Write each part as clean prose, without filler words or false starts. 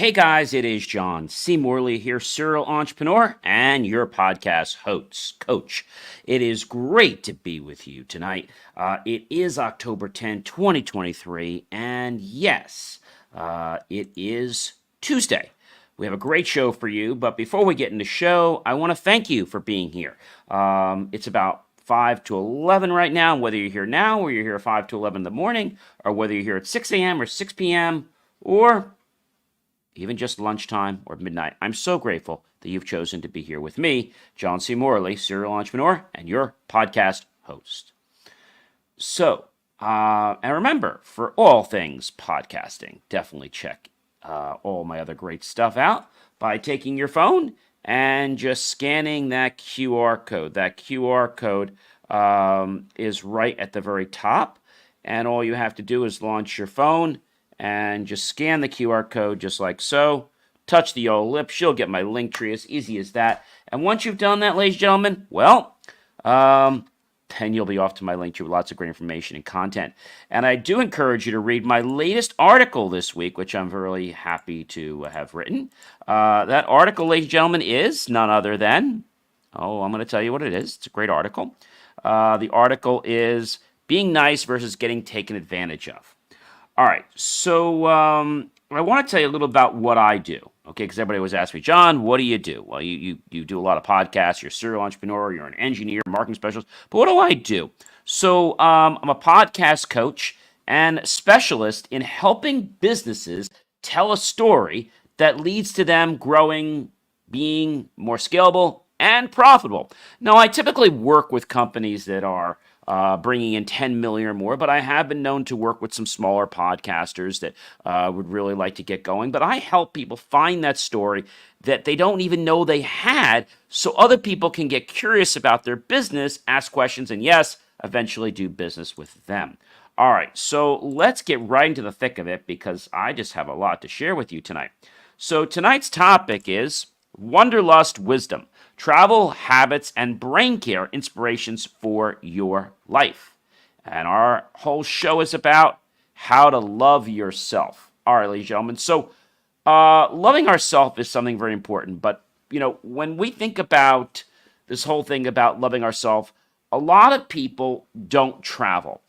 Hey guys, it is John C. Morley here, serial entrepreneur and your podcast host, coach. It is great to be with you tonight. It is October 10, 2023, and yes, it is Tuesday. We have a great show for you, but before we get into the show, I want to thank you for being here. It's about 5 to 11 right now, whether you're here now or you're here 5 to 11 in the morning, or whether you're here at 6 a.m. or 6 p.m., or even just lunchtime or midnight. I'm so grateful that you've chosen to be here with me, John C. Morley, serial entrepreneur, and your podcast host. So, and remember, for all things podcasting, definitely check all my other great stuff out by taking your phone and just scanning that QR code. That QR code is right at the very top, and all you have to do is launch your phone and just scan the QR code just like so. Touch the yellow lips. You'll get my link tree, as easy as that. And once you've done that, ladies and gentlemen, well, then you'll be off to my link tree with lots of great information and content. And I do encourage you to read my latest article this week, which I'm really happy to have written. That article, ladies and gentlemen, is none other than, I'm going to tell you what it is. It's a great article. The article is Being Nice versus Getting Taken Advantage of. All right, so I want to tell you a little about what I do, okay? Because everybody always asks me, John, what do you do? Well, you do a lot of podcasts. You're a serial entrepreneur. You're an engineer, marketing specialist. But what do I do? So I'm a podcast coach and specialist in helping businesses tell a story that leads to them growing, being more scalable, and profitable. Now, I typically work with companies that are bringing in 10 million or more, but I have been known to work with some smaller podcasters that would really like to get going. But I help people find that story that they don't even know they had, so other people can get curious about their business, ask questions, and yes, eventually do business with them. All right, so let's get right into the thick of it because I just have a lot to share with you tonight. So tonight's topic is Wanderlust wisdom, travel, habits, and Braincare inspirations for your life. And our whole show is about how to love yourself. All right, ladies and gentlemen. So loving ourselves is something very important. But, when we think about this whole thing about loving ourselves, a lot of people don't travel.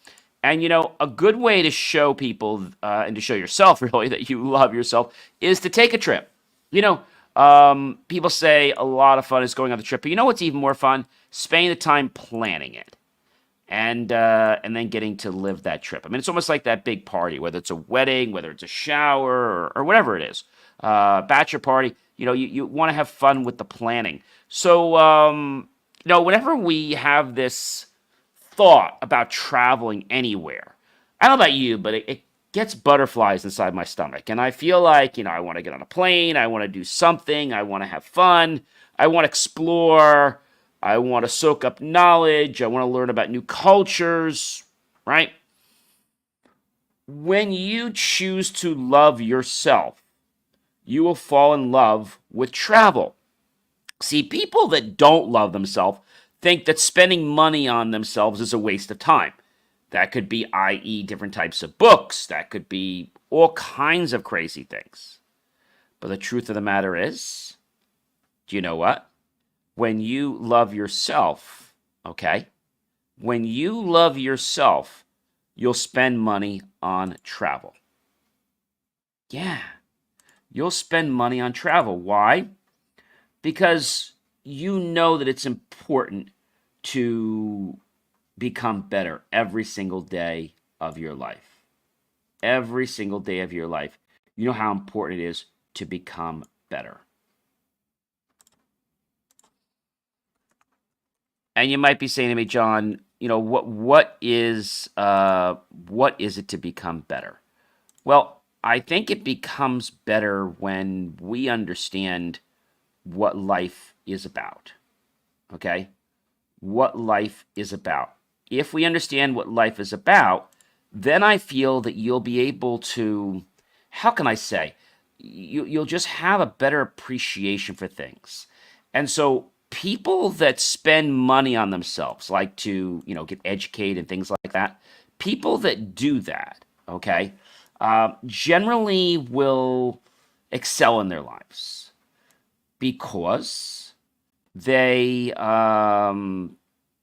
And, a good way to show people and to show yourself, really, that you love yourself is to take a trip. People say a lot of fun is going on the trip, but you know what's even more fun? Spending the time planning it and then getting to live that trip. I mean, it's almost like that big party, whether it's a wedding, whether it's a shower, or whatever it is, bachelor party. You want to have fun with the planning. So, whenever we have this thought about traveling anywhere, I don't know about you, but it gets butterflies inside my stomach. And I feel like, I want to get on a plane. I want to do something. I want to have fun. I want to explore. I want to soak up knowledge. I want to learn about new cultures, right? When you choose to love yourself, you will fall in love with travel. See, people that don't love themselves think that spending money on themselves is a waste of time. That could be, i.e., different types of books. That could be all kinds of crazy things. But the truth of the matter is, do you know what? When you love yourself, okay? When you love yourself, you'll spend money on travel. Yeah, you'll spend money on travel. Why? Because you know that it's important to become better every single day of your life. Every single day of your life. You know how important it is to become better. And you might be saying to me, John, what is it to become better? Well, I think it becomes better when we understand what life is about. Okay? What life is about. If we understand what life is about, then I feel that you'll be able to, how can I say, you'll just have a better appreciation for things. And so people that spend money on themselves, like to, get educated and things like that, people that do that, okay, generally will excel in their lives? Because they are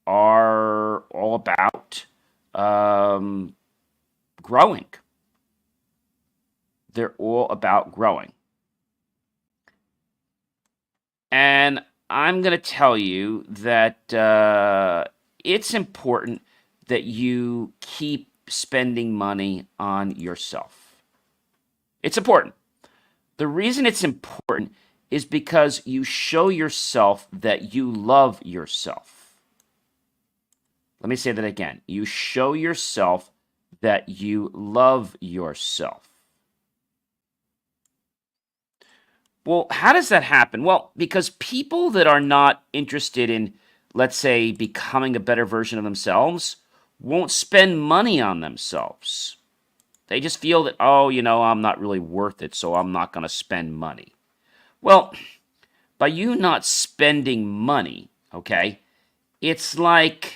all about growing. They're all about growing. And I'm going to tell you that it's important that you keep spending money on yourself. It's important. The reason it's important is because you show yourself that you love yourself. Let me say that again. You show yourself that you love yourself. Well, how does that happen? Well, because people that are not interested in, let's say, becoming a better version of themselves won't spend money on themselves. They just feel that, oh, I'm not really worth it, so I'm not going to spend money. Well, by you not spending money, okay, it's like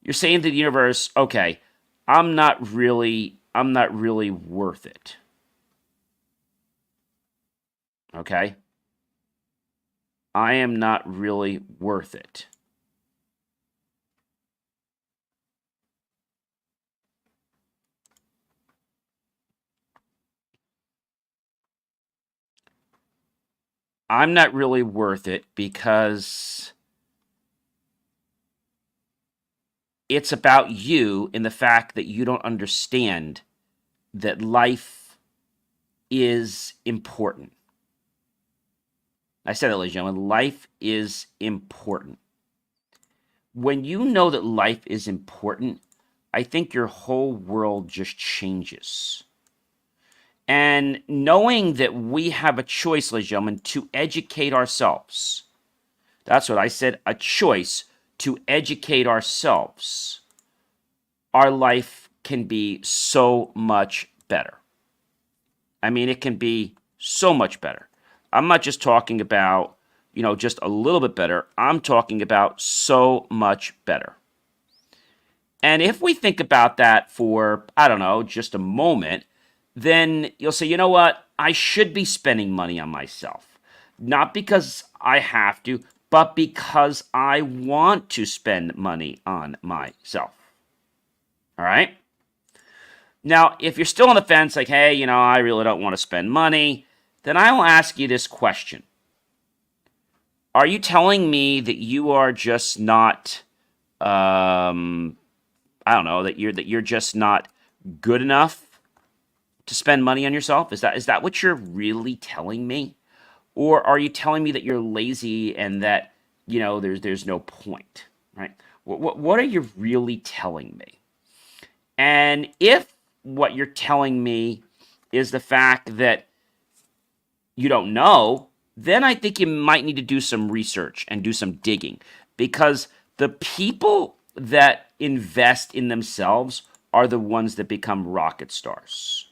you're saying to the universe, okay, I'm not really worth it. Okay? I am not really worth it. I'm not really worth it because it's about you in the fact that you don't understand that life is important. I said that, ladies and gentlemen, life is important. When you know that life is important, I think your whole world just changes. And knowing that we have a choice, ladies and gentlemen, to educate ourselves. That's what I said, a choice to educate ourselves. Our life can be so much better. I mean, it can be so much better. I'm not just talking about, just a little bit better. I'm talking about so much better. And if we think about that for, I don't know, just a moment, then you'll say, you know what? I should be spending money on myself. Not because I have to, but because I want to spend money on myself. All right? Now, if you're still on the fence, like, hey, I really don't want to spend money, then I will ask you this question. Are you telling me that you are just not, I don't know, that you're just not good enough to spend money on yourself? Is that what you're really telling me? Or are you telling me that you're lazy and that, there's no point, right? What are you really telling me? And if what you're telling me is the fact that you don't know, then I think you might need to do some research and do some digging, because the people that invest in themselves are the ones that become rocket stars.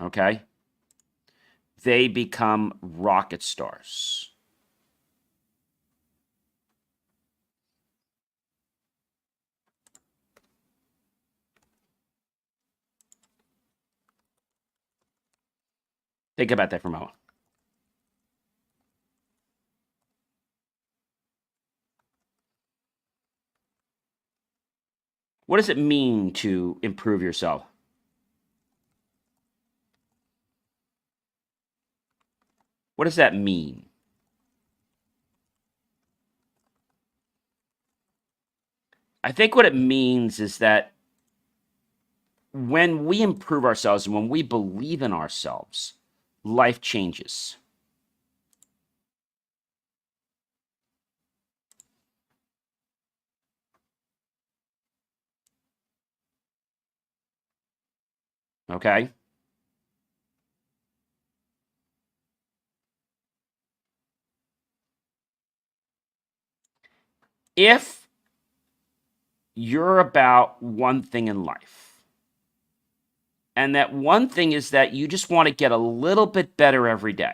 Okay? They become rocket stars. Think about that for a moment. What does it mean to improve yourself? What does that mean? I think what it means is that when we improve ourselves and when we believe in ourselves, life changes. Okay? If you're about one thing in life, and that one thing is that you just want to get a little bit better every day,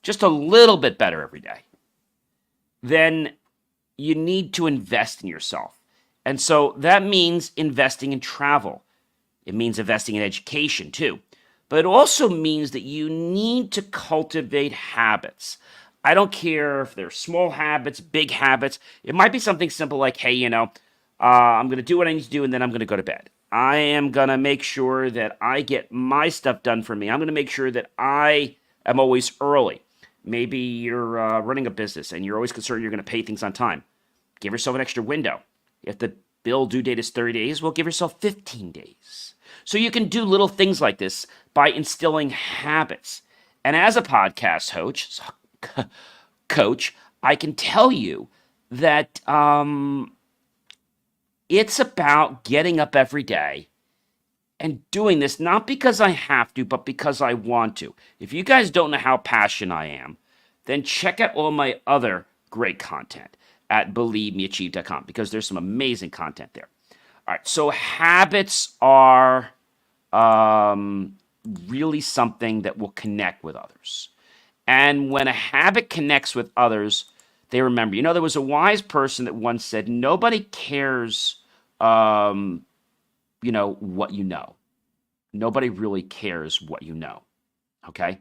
just a little bit better every day, then you need to invest in yourself. And so that means investing in travel. It means investing in education too. But it also means that you need to cultivate habits. I don't care if they're small habits, big habits. It might be something simple like, hey, I'm going to do what I need to do and then I'm going to go to bed. I am going to make sure that I get my stuff done for me. I'm going to make sure that I am always early. Maybe you're running a business and you're always concerned you're going to pay things on time. Give yourself an extra window. If the bill due date is 30 days, well, give yourself 15 days. So you can do little things like this by instilling habits. And as a podcast coach, I can tell you that it's about getting up every day and doing this, not because I have to, but because I want to. If you guys don't know how passionate I am, then check out all my other great content at believemeachieve.com because there's some amazing content there. All right, so habits are really something that will connect with others. And when a habit connects with others, they remember. There was a wise person that once said, nobody cares, what you know. Nobody really cares what you know, okay?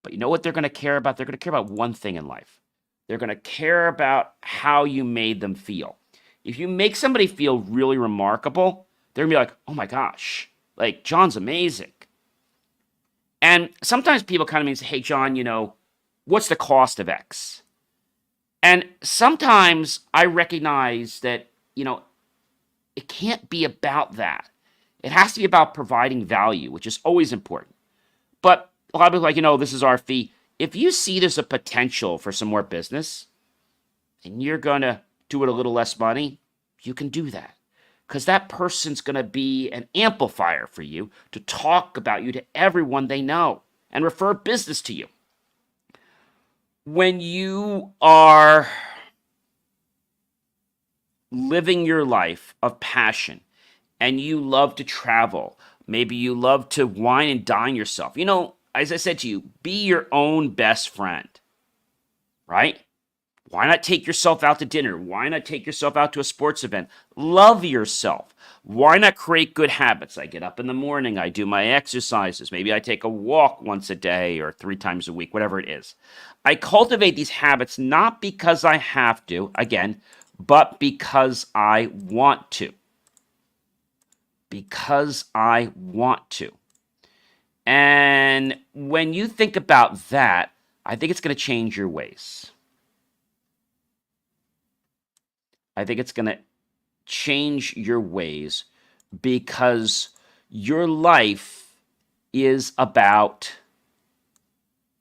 But you know what they're going to care about? They're going to care about one thing in life. They're going to care about how you made them feel. If you make somebody feel really remarkable, they're going to be like, oh my gosh, like John's amazing. And sometimes people kind of mean, hey, John, what's the cost of X? And sometimes I recognize that, it can't be about that. It has to be about providing value, which is always important. But a lot of people are like, this is our fee. If you see there's a potential for some more business and you're going to do it a little less money, you can do that. Because that person's going to be an amplifier for you to talk about you to everyone they know and refer business to you. When you are living your life of passion and you love to travel, maybe you love to wine and dine yourself. As I said to you, be your own best friend, right? Why not take yourself out to dinner? Why not take yourself out to a sports event? Love yourself. Why not create good habits? I get up in the morning, I do my exercises. Maybe I take a walk once a day or 3 times a week, whatever it is. I cultivate these habits not because I have to, again, but because I want to. Because I want to. And when you think about that, I think it's going to change your ways. I think it's going to change your ways because your life is about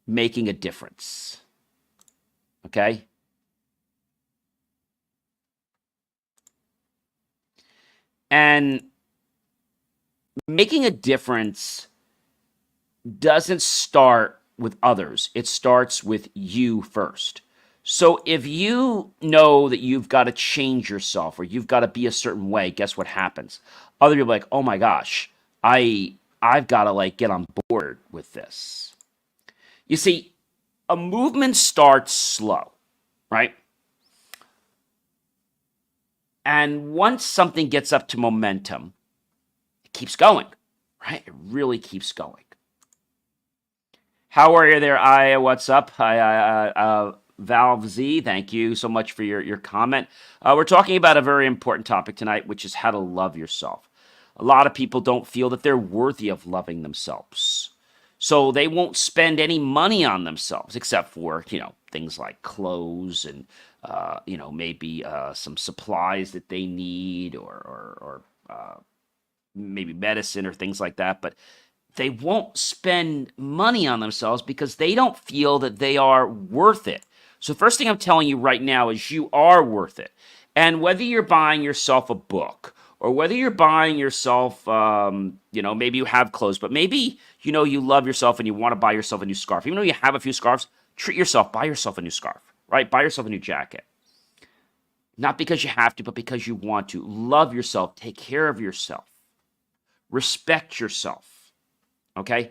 making a difference. Okay? And making a difference doesn't start with others. It starts with you first. So if you know that you've got to change yourself or you've got to be a certain way, guess what happens? Other people are like, oh my gosh, I've got to get on board with this. You see, a movement starts slow, right? And once something gets up to momentum, it keeps going, right? It really keeps going. How are you there, Aya? What's up? Hi, Valve Z, thank you so much for your comment. We're talking about a very important topic tonight, which is how to love yourself. A lot of people don't feel that they're worthy of loving themselves. So they won't spend any money on themselves except for, things like clothes and, maybe some supplies that they need or maybe medicine or things like that. But they won't spend money on themselves because they don't feel that they are worth it. So first thing I'm telling you right now is you are worth it. And whether you're buying yourself a book or whether you're buying yourself, maybe you have clothes, but maybe, you love yourself and you want to buy yourself a new scarf. Even though you have a few scarves, treat yourself, buy yourself a new scarf, right? Buy yourself a new jacket. Not because you have to, but because you want to. Love yourself. Take care of yourself. Respect yourself. Okay?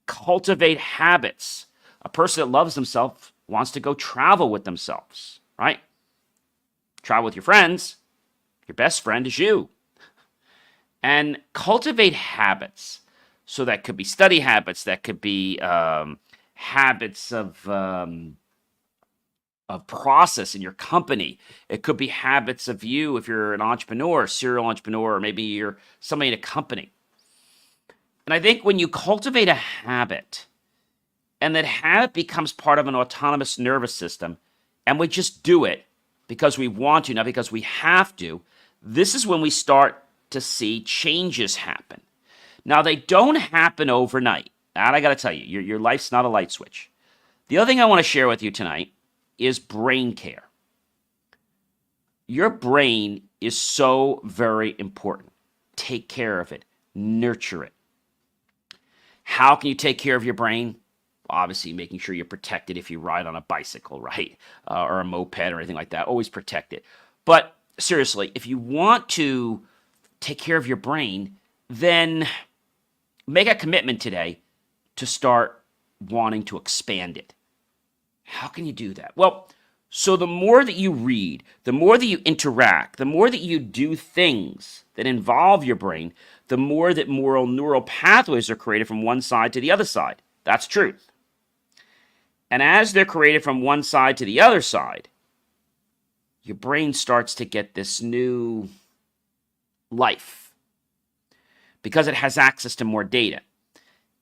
Cultivate habits. A person that loves themselves wants to go travel with themselves, right? Travel with your friends. Your best friend is you. and cultivate habits. So that could be study habits, that could be habits of process in your company. It could be habits of you if you're an entrepreneur, serial entrepreneur, or maybe you're somebody in a company. And I think when you cultivate a habit and that habit becomes part of an autonomous nervous system, and we just do it because we want to, not because we have to, this is when we start to see changes happen. Now, they don't happen overnight. And I got to tell you, your life's not a light switch. The other thing I want to share with you tonight is Braincare. Your brain is so very important. Take care of it, nurture it. How can you take care of your brain? Obviously, making sure you're protected if you ride on a bicycle, right? Or a moped or anything like that. Always protect it. But seriously, if you want to take care of your brain, then make a commitment today to start wanting to expand it. How can you do that? Well, so the more that you read, the more that you interact, the more that you do things that involve your brain, the more that neural pathways are created from one side to the other side. That's truth. And as they're created from one side to the other side, your brain starts to get this new life because it has access to more data.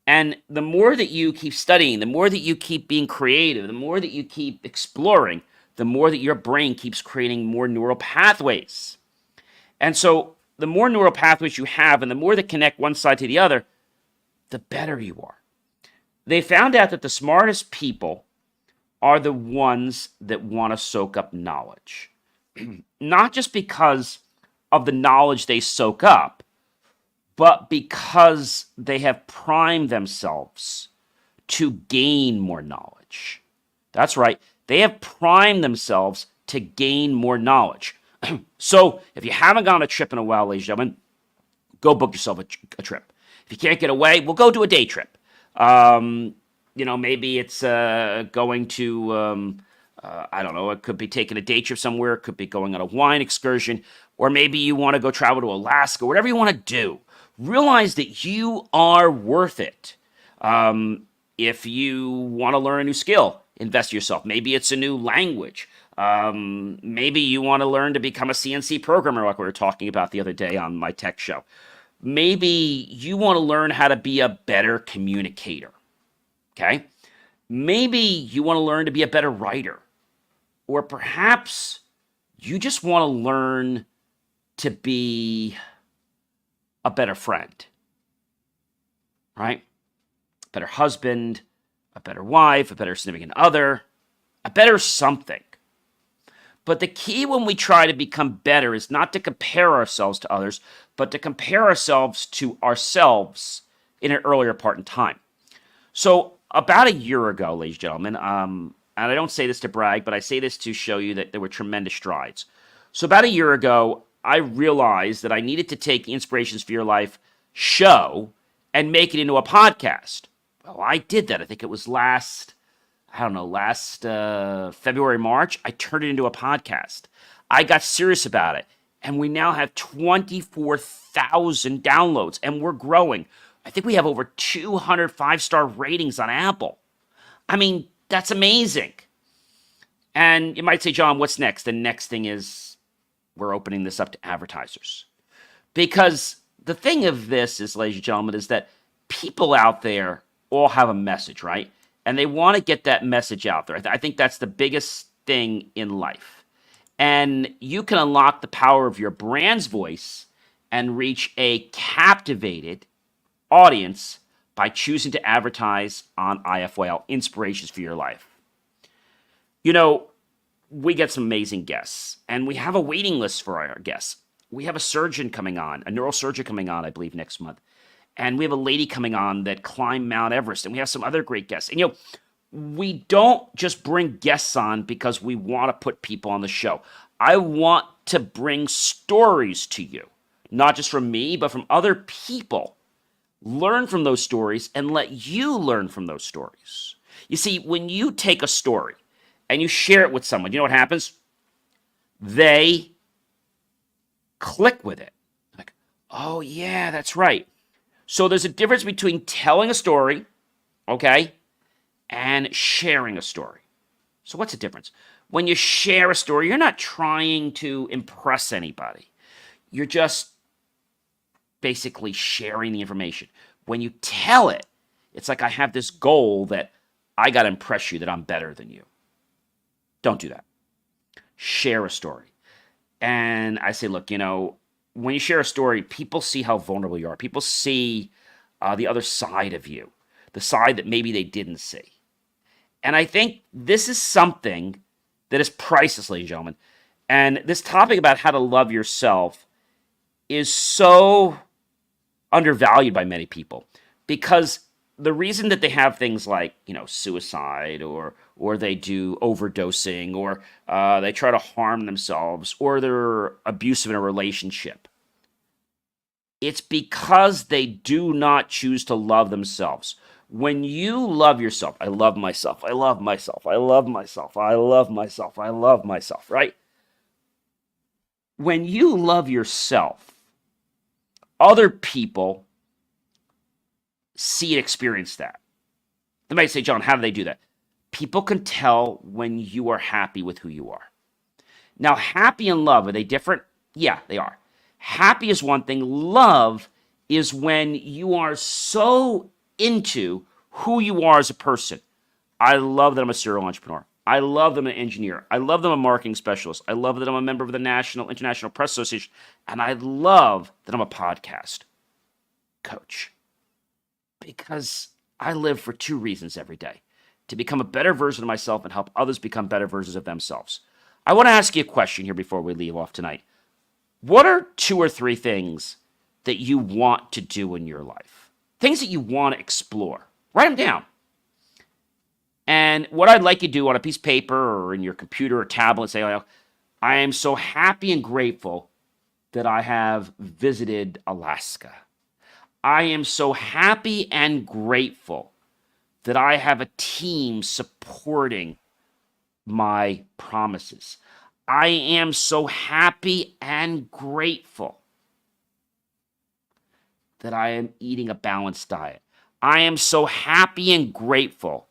And the more that you keep studying, the more that you keep being creative, the more that you keep exploring, the more that your brain keeps creating more neural pathways. And so the more neural pathways you have and the more that connect one side to the other, the better you are. They found out that the smartest people are the ones that want to soak up knowledge. Not just because of the knowledge they soak up, but because they have primed themselves to gain more knowledge. That's right. They have primed themselves to gain more knowledge. So if you haven't gone on a trip in a while, ladies and gentlemen, go book yourself a trip. If you can't get away, we'll go do a day trip. Maybe it's going to, I don't know, it could be taking a day trip somewhere. It could be going on a wine excursion. Or maybe you want to go travel to Alaska, whatever you want to do. Realize that you are worth it. If you want to learn a new skill, invest in yourself. Maybe it's a new language. Maybe you want to learn to become a CNC programmer like we were talking about the other day on my tech show. Maybe you want to learn how to be a better communicator. Okay? Maybe you want to learn to be a better writer. Or perhaps you just want to learn to be a better friend. Right? A better husband, a better wife, a better significant other, a better something. But the key when we try to become better is not to compare ourselves to others, but to compare ourselves to ourselves in an earlier part in time. So about a year ago, ladies and gentlemen, and I don't say this to brag, but I say this to show you that there were tremendous strides. So about a year ago, I realized that I needed to take the Inspirations for Your Life show and make it into a podcast. Well, I did that. I think it was last February, March. I turned it into a podcast. I got serious about it. And we now have 24,000 downloads, and we're growing. I think we have over 200 five-star ratings on Apple. I mean, that's amazing. And you might say, John, what's next? The next thing is we're opening this up to advertisers. Because the thing of this is, ladies and gentlemen, is that people out there all have a message, right? And they want to get that message out there. I think that's the biggest thing in life. And you can unlock the power of your brand's voice and reach a captivated audience by choosing to advertise on IFYL, Inspirations for Your Life. You know, we get some amazing guests, and we have a waiting list for our guests. We have a surgeon coming on, a neurosurgeon coming on, I believe, next month. And we have a lady coming on that climbed Mount Everest, and we have some other great guests. And, we don't just bring guests on because we want to put people on the show. I want to bring stories to you, not just from me, but from other people. Learn from those stories and let you learn from those stories. You see, when you take a story and you share it with someone, you know what happens? They click with it. Like, Oh, yeah, that's right. So there's a difference between telling a story, okay, and sharing a story. So what's the difference? When you share a story, you're not trying to impress anybody. You're just basically sharing the information. When you tell it, it's like I have this goal that I got to impress you that I'm better than you. Don't do that. Share a story. And I say, look, when you share a story, people see how vulnerable you are. People see the other side of you, the side that maybe they didn't see. And I think this is something that is priceless, ladies and gentlemen. And this topic about how to love yourself is so undervalued by many people because the reason that they have things like suicide or they do overdosing or they try to harm themselves or they're abusive in a relationship, it's because they do not choose to love themselves. When you love yourself, I love myself, I love myself, I love myself, I love myself, I love myself, right? When you love yourself, other people see and experience that. They might say, John, how do they do that? People can tell when you are happy with who you are. Now, happy and love, are they different? Yeah, they are. Happy is one thing. Love is when you are so into who you are as a person. I love that I'm a serial entrepreneur. I love that I'm an engineer. I love that I'm a marketing specialist. I love that I'm a member of the International Press Association. And I love that I'm a podcast coach. Because I live for two reasons every day: to become a better version of myself and help others become better versions of themselves. I want to ask you a question here before we leave off tonight. What are 2 or 3 things that you want to do in your life? Things that you want to explore. Write them down. And what I'd like you to do on a piece of paper or in your computer or tablet, say, I am so happy and grateful that I have visited Alaska. I am so happy and grateful that I have a team supporting my promises. I am so happy and grateful that I am eating a balanced diet. I am so happy and grateful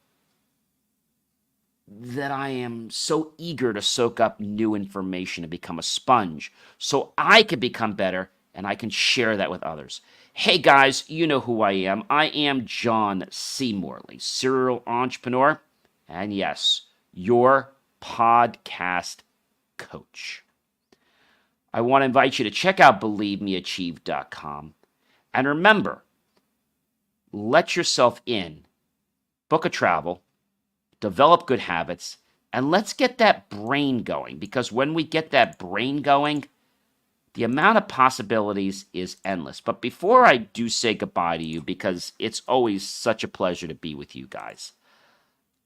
that I am so eager to soak up new information and become a sponge so I can become better and I can share that with others. Hey guys, you know who I am. I am John C. Morley, serial entrepreneur, and yes, your podcast coach. I want to invite you to check out believemeachieve.com. And remember, let yourself in, book a travel, develop good habits, and let's get that brain going. Because when we get that brain going, the amount of possibilities is endless. But before I do say goodbye to you, because it's always such a pleasure to be with you guys,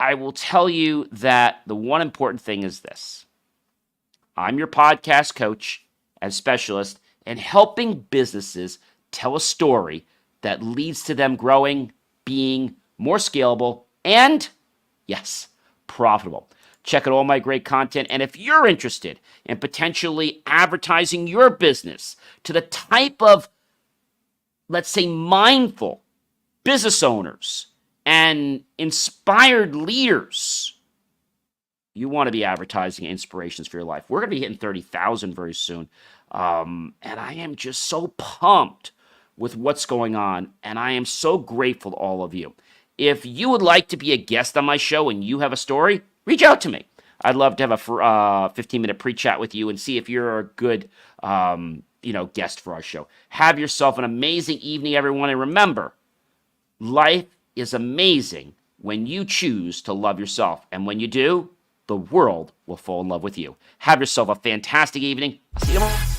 I will tell you that the one important thing is this. I'm your podcast coach and specialist in helping businesses tell a story that leads to them growing, being more scalable, and, yes, profitable. Check out all my great content. And if you're interested in potentially advertising your business to the type of, let's say, mindful business owners and inspired leaders you want to be advertising inspirations for your life, we're going to be hitting 30,000 very soon. And I am just so pumped with what's going on. And I am so grateful to all of you. If you would like to be a guest on my show and you have a story, reach out to me. I'd love to have a 15-minute pre-chat with you and see if you're a good guest for our show. Have yourself an amazing evening, everyone. And remember, life is amazing when you choose to love yourself. And when you do, the world will fall in love with you. Have yourself a fantastic evening. I'll see you tomorrow.